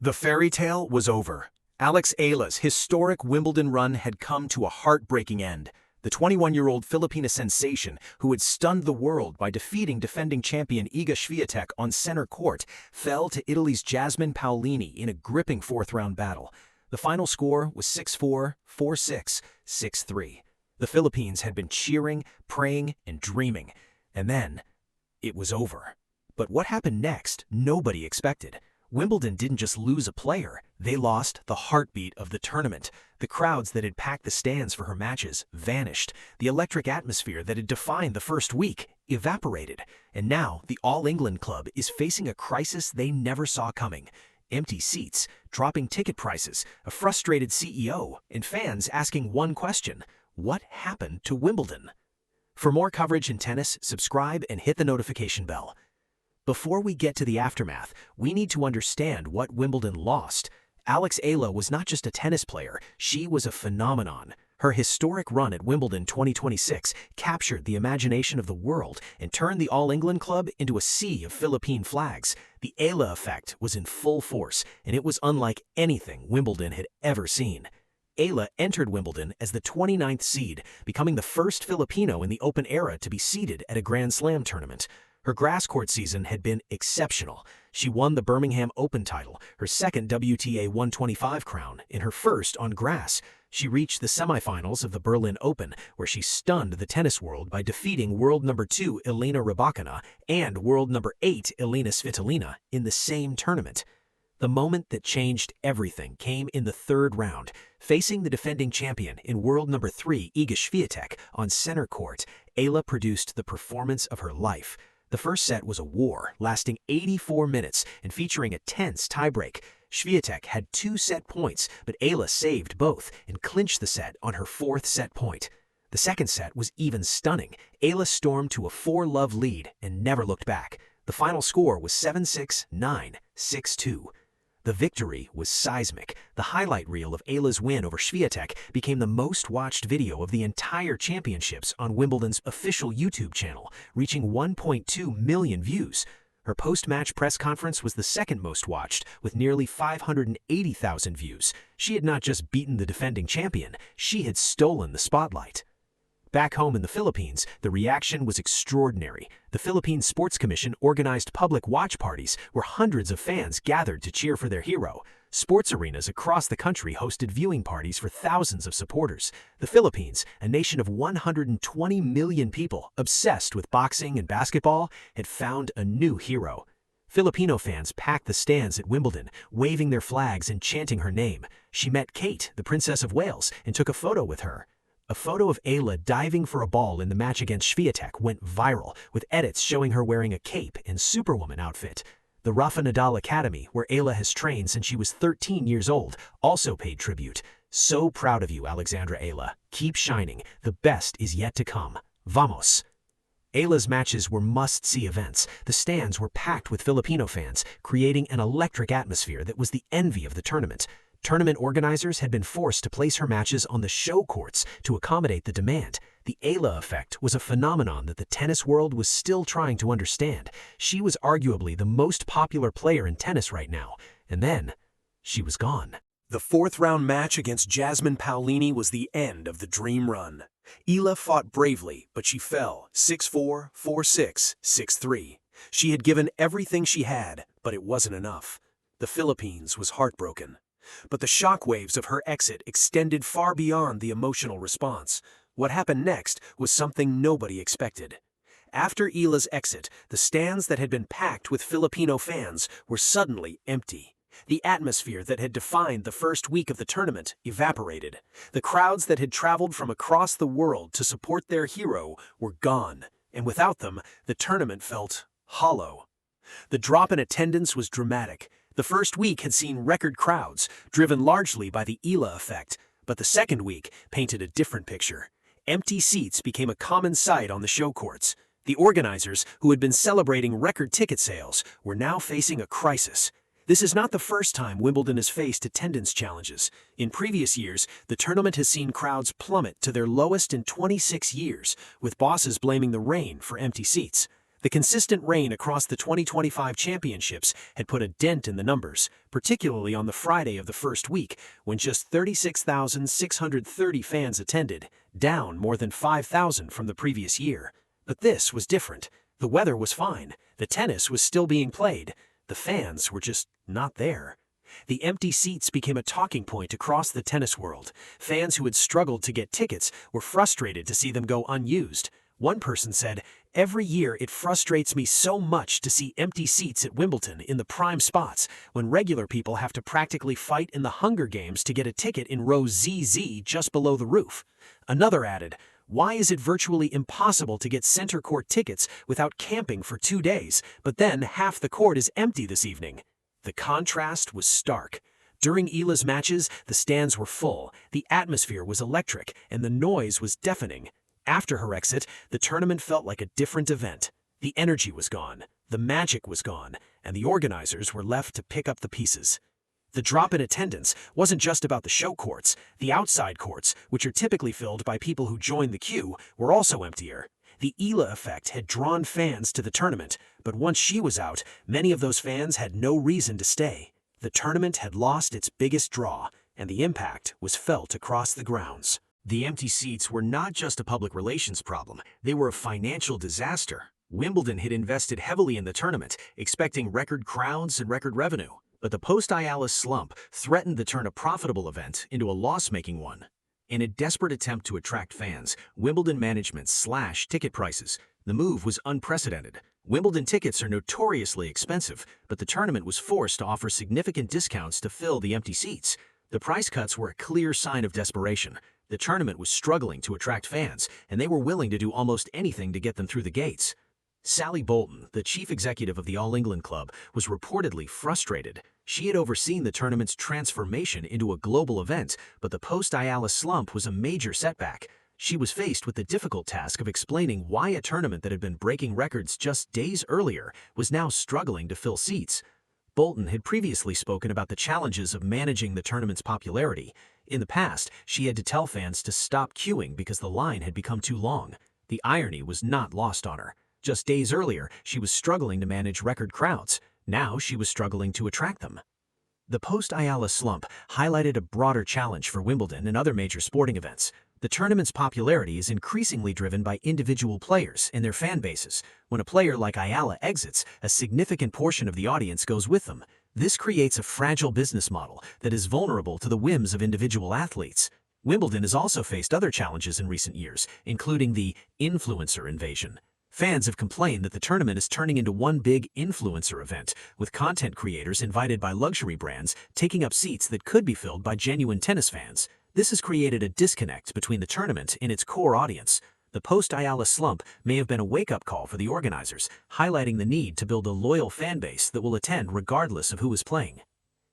The fairy tale was over. Eala's historic Wimbledon run had come to a heartbreaking end. The 21-year-old Filipina sensation, who had stunned the world by defeating defending champion Iga Świątek on center court, fell to Italy's Jasmine Paolini in a gripping fourth-round battle. The final score was 6-4, 4-6, 6-3. The Philippines had been cheering, praying, and dreaming. And then, it was over. But what happened next, nobody expected. Wimbledon didn't just lose a player, they lost the heartbeat of the tournament. The crowds that had packed the stands for her matches vanished. The electric atmosphere that had defined the first week evaporated. And now, the All England club is facing a crisis they never saw coming. Empty seats, dropping ticket prices, a frustrated CEO, and fans asking one question: what happened to Wimbledon? For more coverage in tennis, subscribe and hit the notification bell. Before we get to the aftermath, we need to understand what Wimbledon lost. Eala was not just a tennis player, she was a phenomenon. Her historic run at Wimbledon 2026 captured the imagination of the world and turned the All England club into a sea of Philippine flags. The Eala Effect was in full force, and it was unlike anything Wimbledon had ever seen. Eala entered Wimbledon as the 29th seed, becoming the first Filipino in the Open era to be seeded at a Grand Slam tournament. Her grass court season had been exceptional. She won the Birmingham Open title, her second WTA 125 crown, and her first on grass. She reached the semifinals of the Berlin Open, where she stunned the tennis world by defeating world number 2 Elena Rybakina and world number 8 Elena Svitolina in the same tournament. The moment that changed everything came in the third round. Facing the defending champion in world number 3 Iga Świątek on center court, Eala produced the performance of her life. The first set was a war, lasting 84 minutes and featuring a tense tiebreak. Świątek had 2 set points, but Eala saved both and clinched the set on her 4th set point. The second set was even stunning. Eala stormed to a 4-love lead and never looked back. The final score was 7-6, 9, 6-2. The victory was seismic. The highlight reel of Eala's win over Świątek became the most watched video of the entire championships on Wimbledon's official YouTube channel, reaching 1.2 million views. Her post-match press conference was the second most watched, with nearly 580,000 views. She had not just beaten the defending champion, she had stolen the spotlight. Back home in the Philippines, the reaction was extraordinary. The Philippine Sports Commission organized public watch parties where hundreds of fans gathered to cheer for their hero. Sports arenas across the country hosted viewing parties for thousands of supporters. The Philippines, a nation of 120 million people obsessed with boxing and basketball, had found a new hero. Filipino fans packed the stands at Wimbledon, waving their flags and chanting her name. She met Kate, the Princess of Wales, and took a photo with her. A photo of Eala diving for a ball in the match against Świątek went viral, with edits showing her wearing a cape and Superwoman outfit. The Rafa Nadal Academy, where Eala has trained since she was 13 years old, also paid tribute. So proud of you, Alexandra Eala. Keep shining. The best is yet to come. Vamos! Eala's matches were must-see events. The stands were packed with Filipino fans, creating an electric atmosphere that was the envy of the tournament. Tournament organizers had been forced to place her matches on the show courts to accommodate the demand. The Eala Effect was a phenomenon that the tennis world was still trying to understand. She was arguably the most popular player in tennis right now, and then she was gone. The fourth-round match against Jasmine Paolini was the end of the dream run. Eala fought bravely, but she fell 6-4, 4-6, 6-3. She had given everything she had, but it wasn't enough. The Philippines was heartbroken. But the shockwaves of her exit extended far beyond the emotional response. What happened next was something nobody expected. After Eala's exit, the stands that had been packed with Filipino fans were suddenly empty. The atmosphere that had defined the first week of the tournament evaporated. The crowds that had traveled from across the world to support their hero were gone, and without them, the tournament felt hollow. The drop in attendance was dramatic. The first week had seen record crowds, driven largely by the Eala Effect, but the second week painted a different picture. Empty seats became a common sight on the show courts. The organizers, who had been celebrating record ticket sales, were now facing a crisis. This is not the first time Wimbledon has faced attendance challenges. In previous years, the tournament has seen crowds plummet to their lowest in 26 years, with bosses blaming the rain for empty seats. The consistent rain across the 2025 championships had put a dent in the numbers, particularly on the Friday of the first week, when just 36,630 fans attended, down more than 5,000 from the previous year. But this was different. The weather was fine, the tennis was still being played, the fans were just not there. The empty seats became a talking point across the tennis world. Fans who had struggled to get tickets were frustrated to see them go unused. One person said, "Every year it frustrates me so much to see empty seats at Wimbledon in the prime spots when regular people have to practically fight in the Hunger Games to get a ticket in row ZZ just below the roof." Another added, "Why is it virtually impossible to get center court tickets without camping for 2 days, but then half the court is empty this evening?" The contrast was stark. During Eala's matches, the stands were full, the atmosphere was electric, and the noise was deafening. After her exit, the tournament felt like a different event. The energy was gone, the magic was gone, and the organizers were left to pick up the pieces. The drop in attendance wasn't just about the show courts. The outside courts, which are typically filled by people who join the queue, were also emptier. The Eala Effect had drawn fans to the tournament, but once she was out, many of those fans had no reason to stay. The tournament had lost its biggest draw, and the impact was felt across the grounds. The empty seats were not just a public relations problem, they were a financial disaster. Wimbledon had invested heavily in the tournament, expecting record crowds and record revenue. But the post-Eala slump threatened to turn a profitable event into a loss-making one. In a desperate attempt to attract fans, Wimbledon management slashed ticket prices. The move was unprecedented. Wimbledon tickets are notoriously expensive, but the tournament was forced to offer significant discounts to fill the empty seats. The price cuts were a clear sign of desperation. The tournament was struggling to attract fans, and they were willing to do almost anything to get them through the gates. Sally Bolton, the chief executive of the All England Club, was reportedly frustrated. She had overseen the tournament's transformation into a global event, but the post-Eala slump was a major setback. She was faced with the difficult task of explaining why a tournament that had been breaking records just days earlier was now struggling to fill seats. Bolton had previously spoken about the challenges of managing the tournament's popularity. In the past, she had to tell fans to stop queuing because the line had become too long. The irony was not lost on her. Just days earlier, she was struggling to manage record crowds. Now she was struggling to attract them. The post-Eala slump highlighted a broader challenge for Wimbledon and other major sporting events. The tournament's popularity is increasingly driven by individual players and their fan bases. When a player like Eala exits, a significant portion of the audience goes with them. This creates a fragile business model that is vulnerable to the whims of individual athletes. Wimbledon has also faced other challenges in recent years, including the influencer invasion. Fans have complained that the tournament is turning into one big influencer event, with content creators invited by luxury brands taking up seats that could be filled by genuine tennis fans. This has created a disconnect between the tournament and its core audience. The post-Eala slump may have been a wake-up call for the organizers, highlighting the need to build a loyal fan base that will attend regardless of who is playing.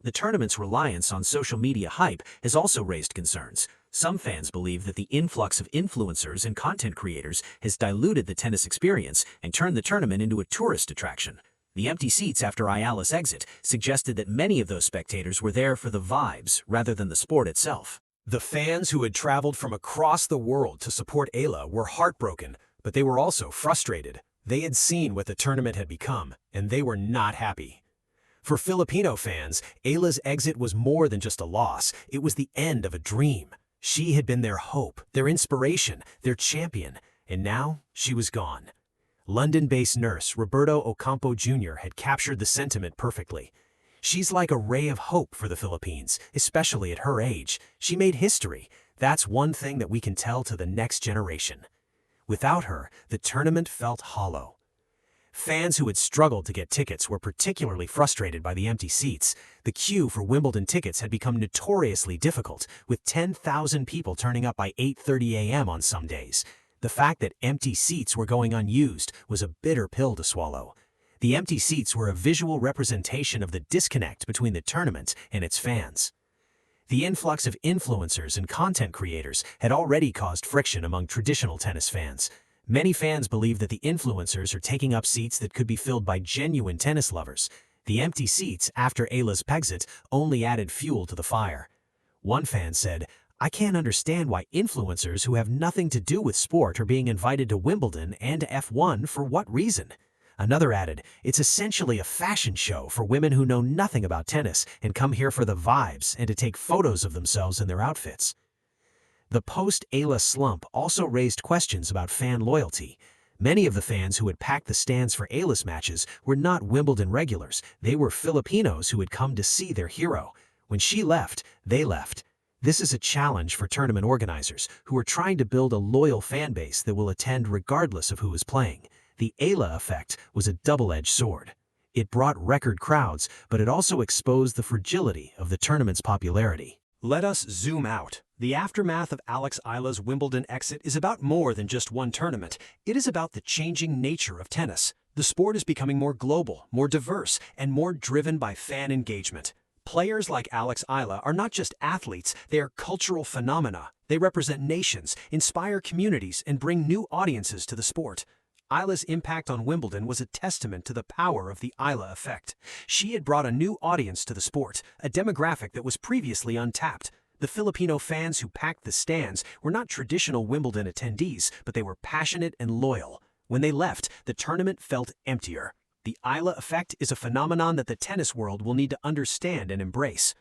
The tournament's reliance on social media hype has also raised concerns. Some fans believe that the influx of influencers and content creators has diluted the tennis experience and turned the tournament into a tourist attraction. The empty seats after Eala's exit suggested that many of those spectators were there for the vibes rather than the sport itself. The fans who had traveled from across the world to support Eala were heartbroken, but they were also frustrated. They had seen what the tournament had become, and they were not happy. For Filipino fans, Eala's exit was more than just a loss. It was the end of a dream. She had been their hope, their inspiration, their champion, and now she was gone. London-based nurse Roberto Ocampo Jr. had captured the sentiment perfectly. "She's like a ray of hope for the Philippines, especially at her age. She made history. That's one thing that we can tell to the next generation." Without her, the tournament felt hollow. Fans who had struggled to get tickets were particularly frustrated by the empty seats. The queue for Wimbledon tickets had become notoriously difficult, with 10,000 people turning up by 8:30 a.m. on some days. The fact that empty seats were going unused was a bitter pill to swallow. The empty seats were a visual representation of the disconnect between the tournament and its fans. The influx of influencers and content creators had already caused friction among traditional tennis fans. Many fans believe that the influencers are taking up seats that could be filled by genuine tennis lovers. The empty seats after Eala's exit only added fuel to the fire. One fan said, "I can't understand why influencers who have nothing to do with sport are being invited to Wimbledon and to F1 for what reason?" Another added, "It's essentially a fashion show for women who know nothing about tennis and come here for the vibes and to take photos of themselves in their outfits." The post-Eala slump also raised questions about fan loyalty. Many of the fans who had packed the stands for Eala's matches were not Wimbledon regulars. They were Filipinos who had come to see their hero. When she left, they left. This is a challenge for tournament organizers who are trying to build a loyal fan base that will attend regardless of who is playing. The Eala Effect was a double-edged sword. It brought record crowds, but it also exposed the fragility of the tournament's popularity. Let us zoom out. The aftermath of Eala's Wimbledon exit is about more than just one tournament. It is about the changing nature of tennis. The sport is becoming more global, more diverse, and more driven by fan engagement. Players like Eala are not just athletes, they are cultural phenomena. They represent nations, inspire communities, and bring new audiences to the sport. Eala's impact on Wimbledon was a testament to the power of the Eala Effect. She had brought a new audience to the sport, a demographic that was previously untapped. The Filipino fans who packed the stands were not traditional Wimbledon attendees, but they were passionate and loyal. When they left, the tournament felt emptier. The Eala Effect is a phenomenon that the tennis world will need to understand and embrace.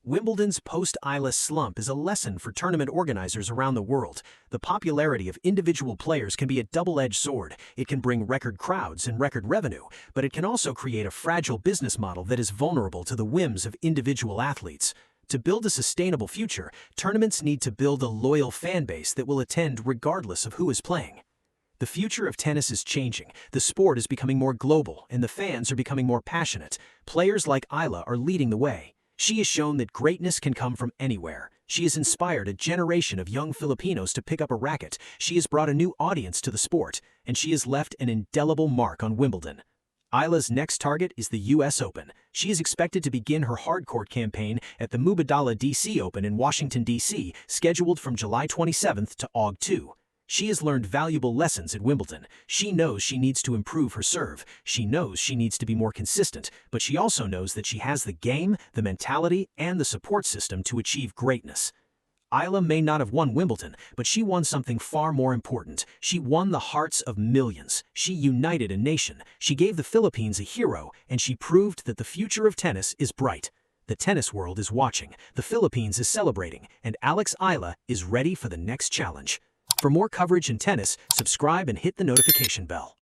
Wimbledon's post-Eala slump is a lesson for tournament organizers around the world. The popularity of individual players can be a double-edged sword. It can bring record crowds and record revenue, but it can also create a fragile business model that is vulnerable to the whims of individual athletes. To build a sustainable future, tournaments need to build a loyal fan base that will attend regardless of who is playing. The future of tennis is changing, the sport is becoming more global, and the fans are becoming more passionate. Players like Eala are leading the way. She has shown that greatness can come from anywhere. She has inspired a generation of young Filipinos to pick up a racket. She has brought a new audience to the sport, and she has left an indelible mark on Wimbledon. Eala's next target is the US Open. She is expected to begin her hardcourt campaign at the Mubadala DC Open in Washington, D.C., scheduled from July 27th to August 2. She has learned valuable lessons at Wimbledon. She knows she needs to improve her serve. She knows she needs to be more consistent, but she also knows that she has the game, the mentality, and the support system to achieve greatness. Eala may not have won Wimbledon, but she won something far more important. She won the hearts of millions. She united a nation. She gave the Philippines a hero, and she proved that the future of tennis is bright. The tennis world is watching, the Philippines is celebrating, and Eala is ready for the next challenge. For more coverage in tennis, subscribe and hit the notification bell.